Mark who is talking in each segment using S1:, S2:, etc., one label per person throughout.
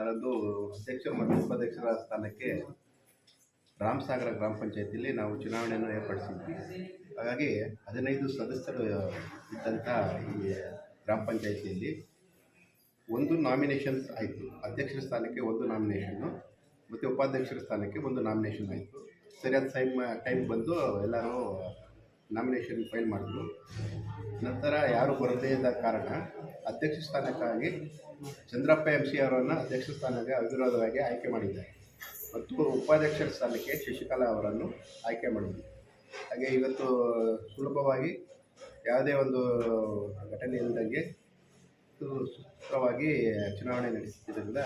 S1: ಅದು ಅಧ್ಯಕ್ಷರು ಮತ್ತು ಉಪಾಧ್ಯಕ್ಷರ ಸ್ಥಾನಕ್ಕೆ ರಾಮಸಾಗರ ಗ್ರಾಮ ಪಂಚಾಯತಿಯಲ್ಲಿ ನಾವು ಚುನಾವಣೆಯನ್ನು ಏರ್ಪಡಿಸಿದ್ವಿ. ಹಾಗಾಗಿ 15 ಸದಸ್ಯರು ಇದ್ದಂಥ ಈ ಗ್ರಾಮ ಪಂಚಾಯತಿಯಲ್ಲಿ ಒಂದು ನಾಮಿನೇಷನ್ಸ್ ಆಯಿತು. ಅಧ್ಯಕ್ಷರ ಸ್ಥಾನಕ್ಕೆ ಒಂದು ನಾಮಿನೇಷನ್ನು ಮತ್ತು ಉಪಾಧ್ಯಕ್ಷರ ಸ್ಥಾನಕ್ಕೆ ಒಂದು ನಾಮಿನೇಷನ್ ಆಯಿತು. ಸರಿಯಾದ ಟೈಮ್ ಬಂದು ಎಲ್ಲರೂ ನಾಮಿನೇಷನ್ ಫೈಲ್ ಮಾಡಿದ್ರು. ನಂತರ ಯಾರು ಬರದೇ ಇದ್ದ ಕಾರಣ ಅಧ್ಯಕ್ಷ ಸ್ಥಾನಕ್ಕಾಗಿ ಚಂದ್ರಪ್ಪ MC ಅವರನ್ನು ಅಧ್ಯಕ್ಷ ಸ್ಥಾನಕ್ಕೆ ಅವಿರೋಧವಾಗಿ ಆಯ್ಕೆ ಮಾಡಿದ್ದಾರೆ ಮತ್ತು ಉಪಾಧ್ಯಕ್ಷರ ಸ್ಥಾನಕ್ಕೆ ಶಶಿಕಲಾ ಅವರನ್ನು ಆಯ್ಕೆ ಮಾಡಿದ್ರು. ಹಾಗೆ ಇವತ್ತು ಸುಲಭವಾಗಿ ಯಾವುದೇ ಒಂದು ಘಟನೆ ಇಲ್ಲದಂಗೆ ಸುಲಭವಾಗಿ ಚುನಾವಣೆ ನಡೆಸುತ್ತಿದ್ದರಿಂದ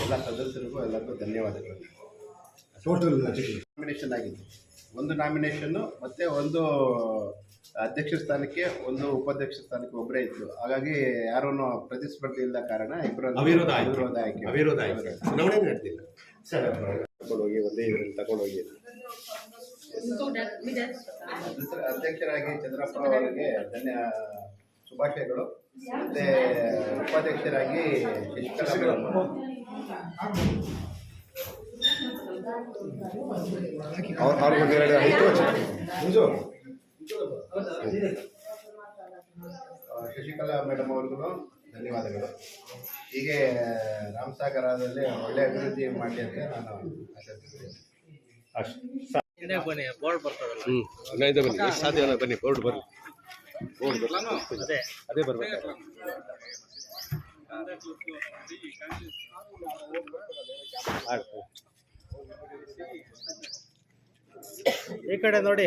S1: ಎಲ್ಲ ಸದಸ್ಯರಿಗೂ ಎಲ್ಲರಿಗೂ ಧನ್ಯವಾದಗಳು.
S2: ಟೋಟಲ್
S1: ನಾಮಿನೇಷನ್ ಆಗಿದ್ದು ಒಂದು ನಾಮಿನೇಷನ್ನು ಮತ್ತು ಒಂದು ಅಧ್ಯಕ್ಷ ಸ್ಥಾನಕ್ಕೆ ಒಂದು ಉಪಾಧ್ಯಕ್ಷ ಸ್ಥಾನಕ್ಕೆ ಒಬ್ಬರೇ ಇತ್ತು. ಹಾಗಾಗಿ ಯಾರೂ ಪ್ರತಿಸ್ಪರ್ಧೆ ಇಲ್ಲ ಕಾರಣ ಇಬ್ಬರು ಅವಿರೋಧ ಆಯ್ಕೆ
S2: ಚುನಾವಣೆ ನಡೆದಿಲ್ಲ
S1: ಸರ್.
S2: ತಗೊಂಡೋಗಿ ಒಂದೇ ಇದರಲ್ಲಿ ತಗೊಂಡೋಗಿ
S1: ಅಧ್ಯಕ್ಷರಾಗಿ ಚಂದ್ರಪ್ಪ ಅವರಿಗೆ ಶುಭಾಶಯಗಳು. ಮತ್ತು ಉಪಾಧ್ಯಕ್ಷರಾಗಿ ಶಶಿಕಲಾ ಶಶಿಕಲಾ ಮೇಡಮ್ ಅವ್ರಿಗೂ ಧನ್ಯವಾದಗಳು. ಹೀಗೆ ರಾಮಸಾಗರದಲ್ಲಿ ಒಳ್ಳೆ ಅಭಿವೃದ್ಧಿ ಮಾಡಲಿ ಅಂತ ನಾನು ಆಶಿಸ್ತೀನಿ.
S2: ಬನ್ನಿ ಬೋರ್ಡ್ ಬರ್ರಿ ಅದೇ ಬರ್ಬೇಕು.
S3: ಈ ಕಡೆ ನೋಡಿ.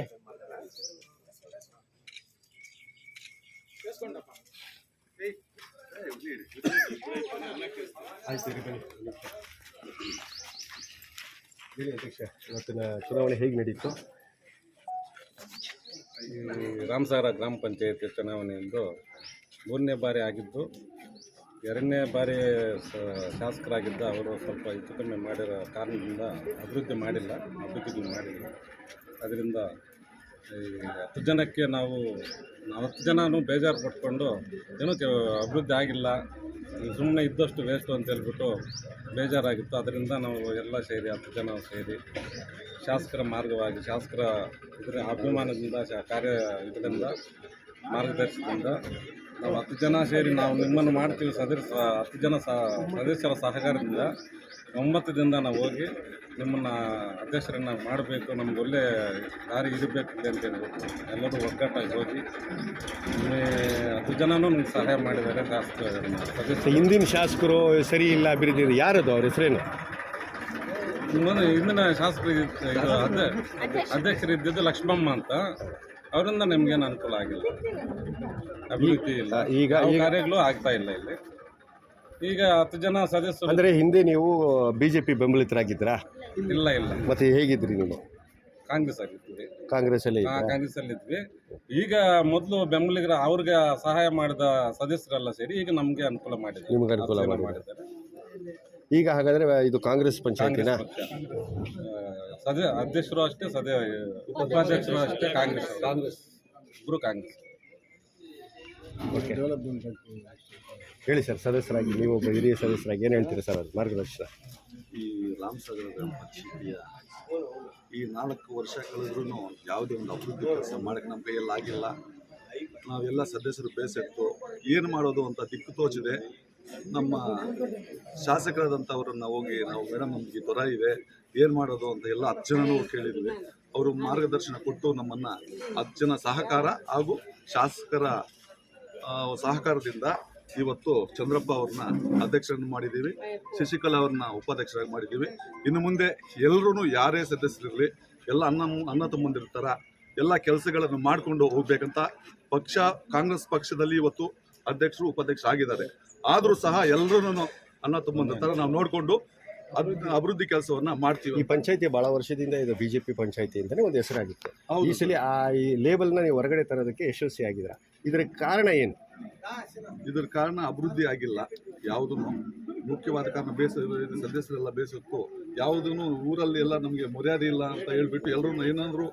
S2: ಅಧ್ಯಕ್ಷ, ಇವತ್ತಿನ ಚುನಾವಣೆ ಹೇಗೆ ನಡೀತು?
S4: ಈ ರಾಮಸಾಗರ ಗ್ರಾಮ ಪಂಚಾಯತಿ ಚುನಾವಣೆಯಂದು 3ನೇ ಬಾರಿ ಆಗಿದ್ದು, 2ನೇ ಬಾರಿ ಶಾಸಕರಾಗಿದ್ದ ಅವರು ಸ್ವಲ್ಪ ಹೆಚ್ಚು ಕಮ್ಮಿ ಮಾಡಿರೋ ಕಾರಣದಿಂದ ಅಭಿವೃದ್ಧಿ ಮಾಡಿಲ್ಲ. ಅದರಿಂದ ಈ 10 ಜನಕ್ಕೆ ನಾವು 10 ಜನನೂ ಬೇಜಾರು ಪಟ್ಕೊಂಡು ಏನೋ ಅಭಿವೃದ್ಧಿ ಆಗಿಲ್ಲ, ಸುಮ್ಮನೆ ಇದ್ದಷ್ಟು ವೇಸ್ಟು ಅಂತ ಹೇಳ್ಬಿಟ್ಟು ಬೇಜಾರಾಗಿತ್ತು. ಅದರಿಂದ ನಾವು ಎಲ್ಲ ಸೇರಿ 10 ಜನ ಸೇರಿ ಶಾಸಕರ ಮಾರ್ಗವಾಗಿ ಶಾಸಕರ ಇದರ ಅಭಿಮಾನದಿಂದ ಇದರಿಂದ ಮಾರ್ಗದರ್ಶನದಿಂದ ನಾವು 10 ಜನ ಸೇರಿ ನಾವು ನಿಮ್ಮನ್ನು ಮಾಡ್ತೀವಿ 10 ಜನ ಸದಸ್ಯರ ಸಹಕಾರದಿಂದ 9 ದಿನದಿಂದ ನಾವು ಹೋಗಿ ನಿಮ್ಮನ್ನು ಅಧ್ಯಕ್ಷರನ್ನು ಮಾಡಬೇಕು, ನಮ್ಗೆ ಒಳ್ಳೆ ದಾರಿ ಇರಬೇಕಿದೆ ಅಂತ ಹೇಳ್ಬಿಟ್ಟು ಎಲ್ಲರೂ ಒಗ್ಗಟ್ಟಾಗಿ ಹೋಗಿ 10 ಜನನೂ ನಮ್ಗೆ ಸಹಾಯ ಮಾಡಿದ್ದಾರೆ. ಸದಸ್ಯರು
S2: ಹಿಂದಿನ ಶಾಸಕರು ಸರಿ ಇಲ್ಲ, ಅಭಿವೃದ್ಧಿ ಯಾರದು ಅವ್ರ ಹೆಸರೇನು?
S4: ಹಿಂದಿನ ಶಾಸಕರು ಅಧ್ಯಕ್ಷರು ಇದ್ದಿದ್ದು ಲಕ್ಷ್ಮಮ್ಮ ಅಂತ, ಅವರಿಂದ ನಮಗೇನು ಅನುಕೂಲ ಆಗಿಲ್ಲ, ಅಭಿವೃದ್ಧಿ ಇಲ್ಲ, ಈಗ ಕಾರ್ಯಗಳು ಆಗ್ತಾ ಇಲ್ಲ ಇಲ್ಲಿ. ಈಗ 10 ಜನ ಸದಸ್ಯರು
S2: ಅಂದರೆ ಹಿಂದೆ ನೀವು BJP ಬೆಂಬಲಿತರಾಗಿದ್ರಾ?
S4: ಇಲ್ಲ.
S2: ಮತ್ತೆ ಹೇಗಿದ್ರಿ ನೀವು?
S4: ಕಾಂಗ್ರೆಸ್ ಆಗಿದ್ವಿ.
S2: ಕಾಂಗ್ರೆಸ್ಸಲ್ಲಿದ್ವಿ.
S4: ಈಗ ಮೊದಲು ಬೆಂಬಲಿಗರ ಅವ್ರಿಗೆ ಸಹಾಯ ಮಾಡಿದ ಸದಸ್ಯರೆಲ್ಲ ಸೇರಿ ಈಗ ನಮಗೆ ಅನುಕೂಲ ಮಾಡಿದ್ದಾರೆ,
S2: ನಿಮ್ಗೆ ಅನುಕೂಲ ಮಾಡಿದ್ದಾರೆ. ಈಗ ಹಾಗಾದ್ರೆ ಇದು ಕಾಂಗ್ರೆಸ್ ಪಂಚಾಯತಿನ
S4: ಅಧ್ಯಕ್ಷರು ಅಷ್ಟೇ, ಉಪಾಧ್ಯಕ್ಷರು ಅಷ್ಟೇ ಕಾಂಗ್ರೆಸ್ ಇಬ್ಬರು ಕಾಂಗ್ರೆಸ್.
S2: ಓಕೆ, ಹೇಳಿ ಸರ್. ಸದಸ್ಯರಾಗಿ ನೀವು ಒಬ್ಬ ಹಿರಿಯ ಸದಸ್ಯರಾಗಿ ಏನು ಹೇಳ್ತೀರಿ ಸರ್? ಅದು ಮಾರ್ಗದರ್ಶನ.
S5: ಈ ರಾಮಸಾಗರ ಗ್ರಾಮ ಪಂಚಾಯತಿಯ ಈ 4 ವರ್ಷ ಕಳೆದ್ರೂ ಯಾವುದೇ ಒಂದು ಅಭಿವೃದ್ಧಿ ಕೆಲಸ ಮಾಡೋಕ್ಕೆ ನಮ್ಮ ಕೈಯಲ್ಲಿ ಆಗಿಲ್ಲ. ನಾವೆಲ್ಲ ಸದಸ್ಯರು ಬೇಸತ್ತು ಏನು ಮಾಡೋದು ಅಂತ ದಿಕ್ಕು ತೋಚಿದೆ. ನಮ್ಮ ಶಾಸಕರಾದಂಥವ್ರನ್ನ ಹೋಗಿ ನಾವು ಮೇಡಮ್ ನಮಗೆ ತೊರ ಇದೆ, ಏನು ಮಾಡೋದು ಅಂತ ಎಲ್ಲ 10 ಜನನೂ ಕೇಳಿದ್ವಿ. ಅವರು ಮಾರ್ಗದರ್ಶನ ಕೊಟ್ಟು ನಮ್ಮನ್ನು 10 ಜನ ಸಹಕಾರ ಹಾಗೂ ಶಾಸಕರ ಸಹಕಾರದಿಂದ ಇವತ್ತು ಚಂದ್ರಪ್ಪ ಅವ್ರನ್ನ ಅಧ್ಯಕ್ಷರನ್ನು ಮಾಡಿದ್ದೀವಿ, ಶಶಿಕಲಾ ಅವ್ರನ್ನ ಉಪಾಧ್ಯಕ್ಷರಾಗಿ ಮಾಡಿದ್ದೀವಿ. ಇನ್ನು ಮುಂದೆ ಎಲ್ಲರೂ ಯಾರೇ ಸದಸ್ಯರಿರಲಿ ಎಲ್ಲ ಅಣ್ಣ ತಮ್ಮಂದಿರ್ತಾರ ಎಲ್ಲ ಕೆಲಸಗಳನ್ನು ಮಾಡಿಕೊಂಡು ಹೋಗ್ಬೇಕಂತ ಕಾಂಗ್ರೆಸ್ ಪಕ್ಷದಲ್ಲಿ ಇವತ್ತು ಅಧ್ಯಕ್ಷರು ಉಪಾಧ್ಯಕ್ಷ ಆಗಿದ್ದಾರೆ. ಆದರೂ ಸಹ ಎಲ್ಲರೂ ಅಣ್ಣ ತಮ್ಮಂದಿರ್ತಾರ ನಾವು ನೋಡಿಕೊಂಡು ಅಭಿವೃದ್ಧಿ ಕೆಲಸವನ್ನ ಮಾಡ್ತೀವಿ.
S2: ಈ ಪಂಚಾಯತಿ ಬಹಳ ವರ್ಷದಿಂದ ಇದು BJP ಪಂಚಾಯತಿ ಅಂತಾನೆ ಒಂದು ಹೆಸರಾಗಿತ್ತು. ಈ ಸಲ ಈ ಲೇಬಲ್ನ ನೀವು ಹೊರಗಡೆ ತರೋದಕ್ಕೆ ಯಶಸ್ವಿ ಆಗಿದ್ದೀರಾ. ಇದರ ಕಾರಣ ಏನು?
S5: ಇದರ ಕಾರಣ ಅಭಿವೃದ್ಧಿ ಆಗಿಲ್ಲ. ಯಾವುದೂ ಮುಖ್ಯವಾದ ಕಾರಣ ಸದಸ್ಯರೆಲ್ಲ ಬೇಸತ್ತು. ಯಾವುದೂ ಊರಲ್ಲಿ ಎಲ್ಲ ನಮಗೆ ಮರ್ಯಾದೆ ಇಲ್ಲ ಅಂತ ಹೇಳ್ಬಿಟ್ಟು ಎಲ್ಲರೂ ಏನಾದರೂ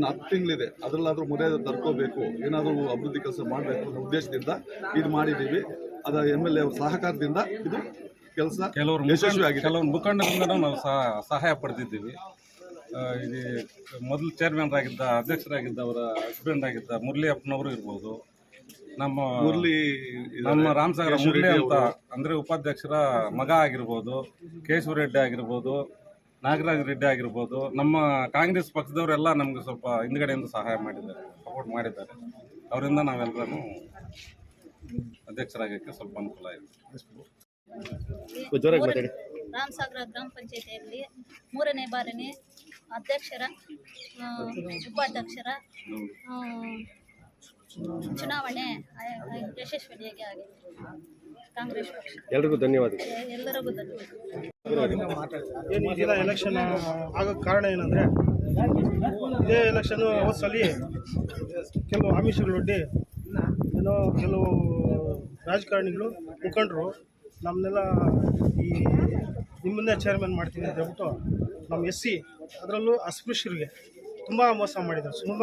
S5: 10 ತಿಂಗಳಿದೆ ಅದರಲ್ಲಾದರೂ ಮರ್ಯಾದೆ ತರ್ಕೋಬೇಕು, ಏನಾದರೂ ಅಭಿವೃದ್ಧಿ ಕೆಲಸ ಮಾಡಬೇಕು ಅನ್ನೋ ಉದ್ದೇಶದಿಂದ ಇದು ಮಾಡಿದ್ದೀವಿ. ಅದು MLA ಅವ್ರ ಸಹಕಾರದಿಂದ ಇದು ಕೆಲಸ
S4: ಕೆಲವರು
S5: ಯಶಸ್ವಿ ಆಗಿದೆ.
S4: ಕೆಲವರು ಮುಖಂಡರಿಂದನೂ ನಾವು ಸಹಾಯ ಪಡೆದಿದ್ದೀವಿ. ಇಲ್ಲಿ ಮೊದಲು ಚೇರ್ಮನ್ ಆಗಿದ್ದ, ಅಧ್ಯಕ್ಷರಾಗಿದ್ದ, ಅವರ ಹಸ್ಬೆಂಡ್ ಆಗಿದ್ದ ಮುರಳಿ ಅಪ್ಪನವರು ಇರ್ಬೋದು, ನಮ್ಮ ರಾಮಸಾಗರ ಮುರಳಿ ಅಂತ ಅಂದರೆ ಉಪಾಧ್ಯಕ್ಷರ ಮಗ ಆಗಿರ್ಬೋದು, ಕೇಶವ ರೆಡ್ಡಿ ಆಗಿರ್ಬೋದು, ನಾಗರಾಜ್ ರೆಡ್ಡಿ ಆಗಿರ್ಬೋದು, ನಮ್ಮ ಕಾಂಗ್ರೆಸ್ ಪಕ್ಷದವರೆಲ್ಲ ನಮಗೆ ಸ್ವಲ್ಪ ಹಿಂದ್ಗಡೆಯಿಂದ ಸಹಾಯ ಮಾಡಿದ್ದಾರೆ, ಸಪೋರ್ಟ್ ಮಾಡಿದ್ದಾರೆ. ಅವರಿಂದ ನಾವೆಲ್ಲರೂ ಅಧ್ಯಕ್ಷರಾಗಕ್ಕೆ ಸ್ವಲ್ಪ ಅನುಕೂಲ ಆಗಿದೆ.
S2: ಜೋರಾಗಿ ಮಾತಾಡಿ.
S6: ರಾಮಸಾಗರ ಗ್ರಾಮ ಪಂಚಾಯತಿಯಲ್ಲಿ 3ನೇ ಬಾರಿನೇ ಅಧ್ಯಕ್ಷರ ಉಪಾಧ್ಯಕ್ಷರ ಚುನಾವಣೆ ಯಶಸ್ವಿಯಾಗಿ ಆಗಿದೆ. ಕಾಂಗ್ರೆಸ್ ಪಕ್ಷ
S2: ಎಲ್ರಿಗೂ ಧನ್ಯವಾದಗಳು.
S6: ಎಲ್ಲರಿಗೂ ಧನ್ಯವಾದ.
S3: ಏನು ಈ ದಿನ ಎಲೆಕ್ಷನ್ ಆಗೋಕ್ಕೆ ಕಾರಣ ಏನಂದರೆ, ಇದೇ ಎಲೆಕ್ಷನ್ನು ಅವತ್ತಲ್ಲಿ ಕೆಲವು ಆಮಿಷಗಳೊಡ್ಡಿ ಏನೋ ಕೆಲವು ರಾಜಕಾರಣಿಗಳು ಮುಖಂಡರು ನಮ್ಮನ್ನೆಲ್ಲ ಈ ನಿಮ್ಮನ್ನೇ ಚೇರ್ಮನ್ ಮಾಡ್ತೀನಿ ಅಂತ ಹೇಳ್ಬಿಟ್ಟು ನಮ್ಮ SC ಅದರಲ್ಲೂ ಅಸ್ಪೃಶ್ಯರಿಗೆ ತುಂಬ ಮೋಸ ಮಾಡಿದ್ದಾರೆ. ತುಂಬ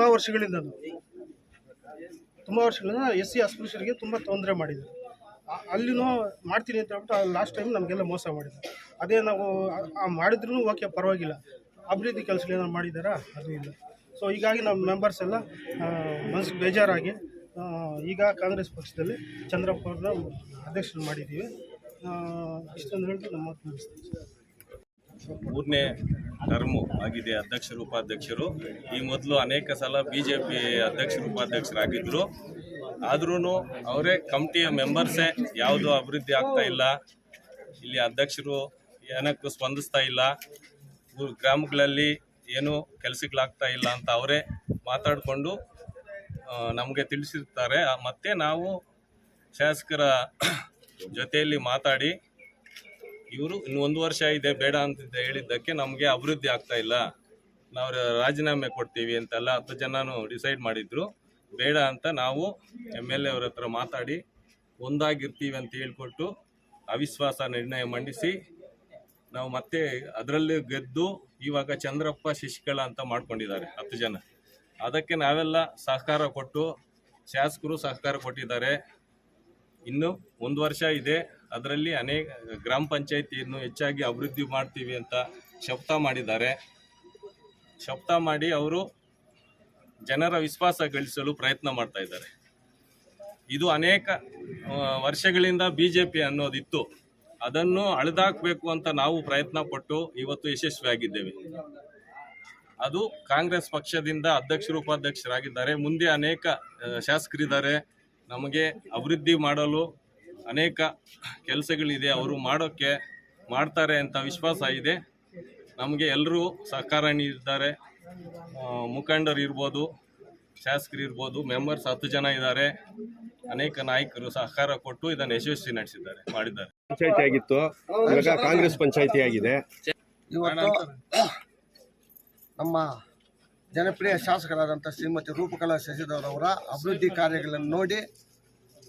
S3: ವರ್ಷಗಳಿಂದ SC ಅಸ್ಪೃಶ್ಯರಿಗೆ ತುಂಬ ತೊಂದರೆ ಮಾಡಿದ್ದಾರೆ. ಅಲ್ಲಿನೂ ಮಾಡ್ತೀನಿ ಅಂತ ಹೇಳ್ಬಿಟ್ಟು ಲಾಸ್ಟ್ ಟೈಮ್ ನಮಗೆಲ್ಲ ಮೋಸ ಮಾಡಿದ್ದಾರೆ. ಅದೇ ನಾವು ಮಾಡಿದ್ರೂ ಓಕೆ, ಪರವಾಗಿಲ್ಲ. ಅಭಿವೃದ್ಧಿ ಕೆಲಸಗಳು ಏನಾದ್ರು ಮಾಡಿದ್ದಾರಾ? ಅದು ಇಲ್ಲ. ಸೊ ಹೀಗಾಗಿ ನಮ್ಮ ಮೆಂಬರ್ಸ್ ಎಲ್ಲ ಮನಸ್ಸಿಗೆ ಬೇಜಾರಾಗಿ ಈಗ ಕಾಂಗ್ರೆಸ್ ಪಕ್ಷದಲ್ಲಿ ಚಂದ್ರಪ್ಪ ಅವ್ರನ್ನ ಅಧ್ಯಕ್ಷರು ಮಾಡಿದ್ದೀವಿ. ಇಷ್ಟೊಂದು ಹೇಳಿದ್ರೆ ನಮ್ಮ ಮಾತು ಮುಗಿಸ್ತೀವಿ.
S7: 3ನೇ ಟರ್ಮು ಆಗಿದೆ ಅಧ್ಯಕ್ಷರು ಉಪಾಧ್ಯಕ್ಷರು. ಈ ಮೊದಲು ಅನೇಕ ಸಲ BJP ಅಧ್ಯಕ್ಷರು ಉಪಾಧ್ಯಕ್ಷರಾಗಿದ್ದರು. ಆದ್ರೂ ಅವರೇ ಕಮಿಟಿಯ ಮೆಂಬರ್ಸೇ ಯಾವುದೂ ಅಭಿವೃದ್ಧಿ ಆಗ್ತಾ ಇಲ್ಲ, ಇಲ್ಲಿ ಅಧ್ಯಕ್ಷರು ಏನಕ್ಕೂ ಸ್ಪಂದಿಸ್ತಾ ಇಲ್ಲ, ಗ್ರಾಮಗಳಲ್ಲಿ ಏನೂ ಕೆಲಸಗಳಾಗ್ತಾ ಇಲ್ಲ ಅಂತ ಅವರೇ ಮಾತಾಡಿಕೊಂಡು ನಮಗೆ ತಿಳಿಸಿರ್ತಾರೆ. ಮತ್ತು ನಾವು ಶಾಸಕರ ಜೊತೆಯಲ್ಲಿ ಮಾತಾಡಿ ಇವರು ಇನ್ನು 1 ವರ್ಷ ಇದೆ ಬೇಡ ಅಂತ ಹೇಳಿದ್ದಕ್ಕೆ ನಮಗೆ ಅಭಿವೃದ್ಧಿ ಆಗ್ತಾ ಇಲ್ಲ, ನಾವು ರಾಜೀನಾಮೆ ಕೊಡ್ತೀವಿ ಅಂತೆಲ್ಲ 10 ಜನನೂ ಡಿಸೈಡ್ ಮಾಡಿದ್ರು. ಬೇಡ ಅಂತ ನಾವು MLA ಅವ್ರ ಹತ್ರ ಮಾತಾಡಿ ಒಂದಾಗಿರ್ತೀವಿ ಅಂತ ಹೇಳ್ಕೊಟ್ಟು ಅವಿಶ್ವಾಸ ನಿರ್ಣಯ ಮಂಡಿಸಿ ನಾವು ಮತ್ತೆ ಅದರಲ್ಲಿ ಗೆದ್ದು ಇವಾಗ ಚಂದ್ರಪ್ಪ ಶಶಿಕಲಾ ಅಂತ ಮಾಡ್ಕೊಂಡಿದ್ದಾರೆ 10 ಜನ. ಅದಕ್ಕೆ ನಾವೆಲ್ಲ ಸಹಕಾರ ಕೊಟ್ಟು ಶಾಸಕರು ಸಹಕಾರ ಕೊಟ್ಟಿದ್ದಾರೆ. ಇನ್ನು 1 ವರ್ಷ ಇದೆ, ಅದರಲ್ಲಿ ಅನೇಕ ಗ್ರಾಮ ಪಂಚಾಯತಿಯನ್ನು ಹೆಚ್ಚಾಗಿ ಅಭಿವೃದ್ಧಿ ಮಾಡ್ತೀವಿ ಅಂತ ಶಪಥ ಮಾಡಿದ್ದಾರೆ. ಶಪಥ ಮಾಡಿ ಅವರು ಜನರ ವಿಶ್ವಾಸ ಗಳಿಸಲು ಪ್ರಯತ್ನ ಮಾಡ್ತಾ ಇದ್ದಾರೆ. ಇದು ಅನೇಕ ವರ್ಷಗಳಿಂದ BJP ಅನ್ನೋದಿತ್ತು, ಅದನ್ನು ಅಳೆದಾಕಬೇಕು ಅಂತ ನಾವು ಪ್ರಯತ್ನ ಪಟ್ಟು ಇವತ್ತು ಯಶಸ್ವಿಯಾಗಿದ್ದೇವೆ. ಅದು ಕಾಂಗ್ರೆಸ್ ಪಕ್ಷದಿಂದ ಅಧ್ಯಕ್ಷರು ಉಪಾಧ್ಯಕ್ಷರಾಗಿದ್ದಾರೆ. ಮುಂದೆ ಅನೇಕ ಶಾಸಕರಿದ್ದಾರೆ, ನಮಗೆ ಅಭಿವೃದ್ಧಿ ಮಾಡಲು ಅನೇಕ ಕೆಲಸಗಳಿದೆ, ಅವರು ಮಾಡ್ತಾರೆ ಅಂತ ವಿಶ್ವಾಸ ಇದೆ. ನಮಗೆ ಎಲ್ಲರೂ ಸಹಕಾರ ನೀಡಿದ್ದಾರೆ. ಮುಖಂಡರು ಇರ್ಬೋದು, ಶಾಸಕರು ಇರ್ಬೋದು, ಮೆಂಬರ್ಸ್ 10 ಜನ ಇದ್ದಾರೆ. ಅನೇಕ ನಾಯಕರು ಸಹಕಾರ ಕೊಟ್ಟು ಇದನ್ನು ಯಶಸ್ವಿ ಮಾಡಿದ್ದಾರೆ.
S2: ಪಂಚಾಯತಿ ಆಗಿತ್ತು, ಇವಾಗ ಕಾಂಗ್ರೆಸ್ ಪಂಚಾಯತಿ ಆಗಿದೆ.
S8: ಇವತ್ತು ನಮ್ಮ ಜನಪ್ರಿಯ ಶಾಸಕರಾದಂಥ ಶ್ರೀಮತಿ ರೂಪಕಲಾ ಶಶಿಧರವರ ಅಭಿವೃದ್ಧಿ ಕಾರ್ಯಗಳನ್ನು ನೋಡಿ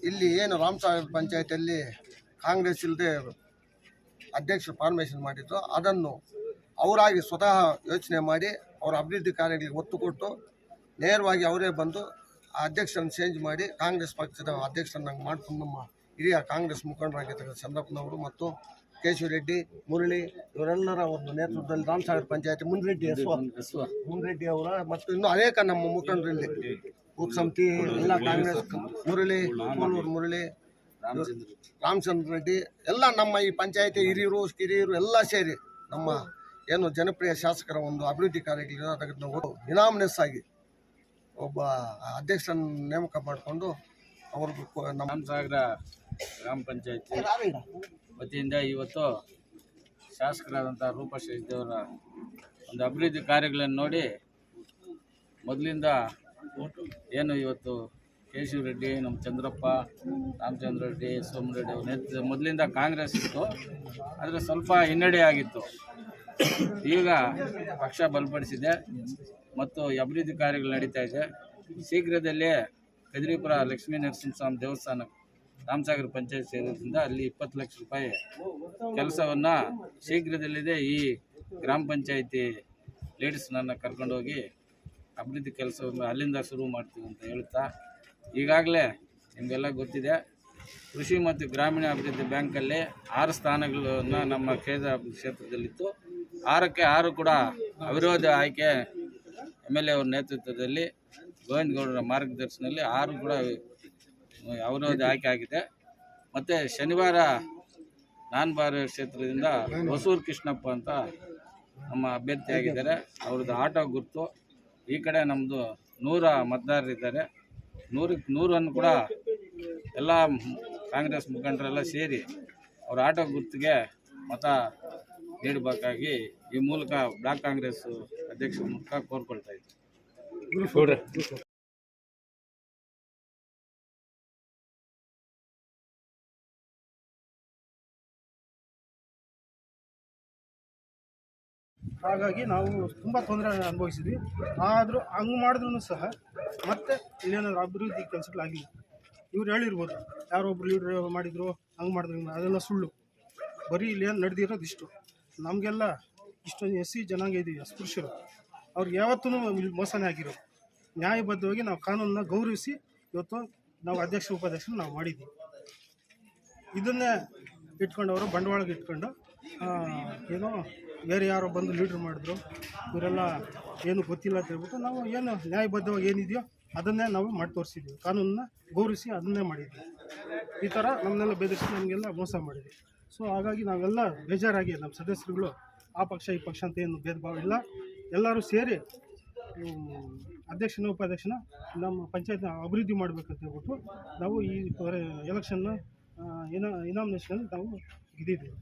S8: ಇಲ್ಲಿ ಏನು ರಾಮಸಾಗರ ಪಂಚಾಯತಿಯಲ್ಲಿ ಕಾಂಗ್ರೆಸ್ ಇಲ್ಲದೆ ಅಧ್ಯಕ್ಷರು ಫಾರ್ಮೇಷನ್ ಮಾಡಿದ್ದು, ಅದನ್ನು ಅವರಾಗಿ ಸ್ವತಃ ಯೋಚನೆ ಮಾಡಿ ಅವರ ಅಭಿವೃದ್ಧಿ ಕಾರ್ಯಗಳಿಗೆ ಒತ್ತು ಕೊಟ್ಟು ನೇರವಾಗಿ ಅವರೇ ಬಂದು ಆ ಅಧ್ಯಕ್ಷರನ್ನು ಚೇಂಜ್ ಮಾಡಿ ಕಾಂಗ್ರೆಸ್ ಪಕ್ಷದ ಅಧ್ಯಕ್ಷರನ್ನಾಗಿ ಮಾಡಿಕೊಂಡು ನಮ್ಮ ಹಿರಿಯ ಕಾಂಗ್ರೆಸ್ ಮುಖಂಡರಾಗಿರ್ತಕ್ಕಂಥ ಚಂದ್ರಪ್ಪನವರು ಮತ್ತು ಕೇಶವ ರೆಡ್ಡಿ, ಮುರಳಿ ಇವರೆಲ್ಲರ ಒಂದು ನೇತೃತ್ವದಲ್ಲಿ ರಾಮಸಾಗರ ಪಂಚಾಯತಿ ಮುನ್ರೆಡ್ಡಿ ಅವರ ಮತ್ತು ಇನ್ನೂ ಅನೇಕ ನಮ್ಮ ಮುಖಂಡರಲ್ಲಿ ಬೂತ್ ಸಮಿತಿ ಎಲ್ಲ ಕಾಂಗ್ರೆಸ್ ಮುರಳಿ ರಾಮಚಂದ್ರ ರೆಡ್ಡಿ ಎಲ್ಲ ನಮ್ಮ ಈ ಪಂಚಾಯತಿ ಹಿರಿಯರು ಕಿರಿಯರು ಎಲ್ಲ ಸೇರಿ ನಮ್ಮ ಏನು ಜನಪ್ರಿಯ ಶಾಸಕರ ಒಂದು ಅಭಿವೃದ್ಧಿ ಕಾರ್ಯಗಳಿಗೆ ಅದನ್ನು ಇನಾಮಿನೆಸ್ ಆಗಿ ಒಬ್ಬ ಅಧ್ಯಕ್ಷರನ್ನು ನೇಮಕ ಮಾಡಿಕೊಂಡು ಅವ್ರಿಗೂ ನಮ್ಮ
S9: ರಾಮಸಾಗರ ಗ್ರಾಮ ಪಂಚಾಯತಿ ವತಿಯಿಂದ ಇವತ್ತು ಶಾಸಕರಾದಂಥ ರೂಪಾ ಶಶಿಧರವರ ಒಂದು ಅಭಿವೃದ್ಧಿ ಕಾರ್ಯಗಳನ್ನು ನೋಡಿ ಮೊದಲಿಂದ ಏನು ಇವತ್ತು ಕೇಶವ ರೆಡ್ಡಿ, ನಮ್ಮ ಚಂದ್ರಪ್ಪ, ರಾಮಚಂದ್ರ ರೆಡ್ಡಿ, ಸೋಮರೆಡ್ಡಿ ಅವ್ರ ನೇತೃತ್ವ ಮೊದಲಿಂದ ಕಾಂಗ್ರೆಸ್ ಇತ್ತು, ಆದರೆ ಸ್ವಲ್ಪ ಹಿನ್ನಡೆ ಆಗಿತ್ತು. ಈಗ ಪಕ್ಷ ಬಲಪಡಿಸಿದೆ ಮತ್ತು ಅಭಿವೃದ್ಧಿ ಕಾರ್ಯಗಳು ನಡೀತಾ ಇದೆ. ಶೀಘ್ರದಲ್ಲೇ ಕದ್ರಿಪುರ ಲಕ್ಷ್ಮೀ ನರಸಿಂಹಸ್ವಾಮಿ ದೇವಸ್ಥಾನ ರಾಮಸಾಗರ ಪಂಚಾಯತ್ ಸೇರೋದ್ರಿಂದ ಅಲ್ಲಿ 20 ಲಕ್ಷ ರೂಪಾಯಿ ಕೆಲಸವನ್ನು ಶೀಘ್ರದಲ್ಲಿದೆ ಈ ಗ್ರಾಮ ಪಂಚಾಯತಿ ಲೀಡರ್ಸ್ನನ್ನು ಕರ್ಕೊಂಡೋಗಿ ಅಭಿವೃದ್ಧಿ ಕೆಲಸವನ್ನು ಅಲ್ಲಿಂದ ಶುರು ಮಾಡ್ತೀವಿ ಅಂತ ಹೇಳ್ತಾ, ಈಗಾಗಲೇ ನಿಮಗೆಲ್ಲ ಗೊತ್ತಿದೆ ಕೃಷಿ ಮತ್ತು ಗ್ರಾಮೀಣಾಭಿವೃದ್ಧಿ ಬ್ಯಾಂಕಲ್ಲಿ 6 ಸ್ಥಾನಗಳನ್ನು ನಮ್ಮ ಕ್ಷೇತ್ರದಲ್ಲಿತ್ತು. 6ಕ್ಕೆ 6 ಕೂಡ ಅವಿರೋಧ ಆಯ್ಕೆ MLA ಅವರ ನೇತೃತ್ವದಲ್ಲಿ ಗೋವಿಂದಗೌಡರ ಮಾರ್ಗದರ್ಶನದಲ್ಲಿ 6 ಕೂಡ ಅವಿರೋಧ ಆಯ್ಕೆ ಆಗಿದೆ. ಮತ್ತು ಶನಿವಾರ ನಾನ್ಬಾರ ಕ್ಷೇತ್ರದಿಂದ ಹೊಸೂರು ಕೃಷ್ಣಪ್ಪ ಅಂತ ನಮ್ಮ ಅಭ್ಯರ್ಥಿಯಾಗಿದ್ದಾರೆ. ಅವ್ರದ್ದು ಆಟೋ ಗುರುತು. ಈ ಕಡೆ ನಮ್ಮದು 100 ಮತದಾರರಿದ್ದಾರೆ. 100ಕ್ಕೆ 100 ಕೂಡ ಎಲ್ಲ ಕಾಂಗ್ರೆಸ್ ಮುಖಂಡರೆಲ್ಲ ಸೇರಿ ಅವ್ರ ಆಟೋ ಗುರುತಿಗೆ ಮತ ನೀಡಬೇಕಾಗಿ ಈ ಮೂಲಕ ಬ್ಲಾಕ್ ಕಾಂಗ್ರೆಸ್ ಅಧ್ಯಕ್ಷರ ಮೂಲಕ ಕೋರ್ಕೊಳ್ತಾ ಇದ್ದೀವಿ.
S3: ಹಾಗಾಗಿ ನಾವು ತುಂಬ ತೊಂದರೆ ಅನುಭವಿಸಿದ್ವಿ. ಆದರೂ ಹಂಗೆ ಮಾಡಿದ್ರೂ ಸಹ ಮತ್ತೆ ಇಲ್ಲೇನಾದ್ರು ಅಭಿವೃದ್ಧಿ ಕೆಲಸಗಳಾಗಿಲ್ಲ. ಇವ್ರು ಹೇಳಿರ್ಬೋದು ಯಾರೊಬ್ರು ಲೀಡ್ರ್ ಮಾಡಿದ್ರು ಹಂಗೆ ಮಾಡಿದ್ರು, ಅದೆಲ್ಲ ಸುಳ್ಳು. ಬರೀ ಇಲ್ಲೇನು ನಡೆದಿರೋದು ಇಷ್ಟು. ನಮಗೆಲ್ಲ ಇಷ್ಟೊಂದು SC ಜನಾಂಗ ಇದೀವಿ, ಅಸ್ಪೃಶ್ಯರು. ಅವ್ರಿಗೆ ಯಾವತ್ತೂ ಇಲ್ಲಿ ಮೋಸನೇ ಆಗಿರೋ. ನ್ಯಾಯಬದ್ಧವಾಗಿ ನಾವು ಕಾನೂನನ್ನ ಗೌರವಿಸಿ ಇವತ್ತು ನಾವು ಅಧ್ಯಕ್ಷ ಉಪಾಧ್ಯಕ್ಷರು ನಾವು ಮಾಡಿದ್ದೀವಿ. ಇದನ್ನೇ ಇಟ್ಕೊಂಡು ಅವರು ಬಂಡವಾಳಕ್ಕೆ ಇಟ್ಕೊಂಡು ಏನೋ ಬೇರೆ ಯಾರೋ ಬಂದು ಲೀಡ್ರ್ ಮಾಡಿದ್ರು, ಇವರೆಲ್ಲ ಏನು ಗೊತ್ತಿಲ್ಲ ಅಂತ ಹೇಳ್ಬಿಟ್ಟು ನಾವು ಏನು ನ್ಯಾಯಬದ್ಧವಾಗಿ ಏನಿದೆಯೋ ಅದನ್ನೇ ನಾವು ಮಾಡಿ ತೋರಿಸಿದ್ವಿ. ಕಾನೂನನ್ನ ಗೌರವಿಸಿ ಅದನ್ನೇ ಮಾಡಿದ್ವಿ. ಈ ಥರ ನಮ್ಮನ್ನೆಲ್ಲ ಬೆದರಿಸಿ ನಮಗೆಲ್ಲ ಮೋಸ ಮಾಡಿದ್ವಿ. ಸೊ ಹಾಗಾಗಿ ನಾವೆಲ್ಲ ಬೇಜಾರಾಗಿ ನಮ್ಮ ಸದಸ್ಯರುಗಳು ಆ ಪಕ್ಷ ಈ ಪಕ್ಷ ಅಂತ ಏನು ಭೇದ ಭಾವ ಇಲ್ಲ, ಎಲ್ಲರೂ ಸೇರಿ ಅಧ್ಯಕ್ಷನ ಉಪಾಧ್ಯಕ್ಷನ ನಮ್ಮ ಪಂಚಾಯತ್ನ ಅಭಿವೃದ್ಧಿ ಮಾಡಬೇಕಂತ ಹೇಳ್ಬಿಟ್ಟು ನಾವು ಈ ಎಲೆಕ್ಷನ್ನ ಇನಾಮಿನೇಷನಲ್ಲಿ ನಾವು ಗೆದ್ದಿದ್ದೀವಿ.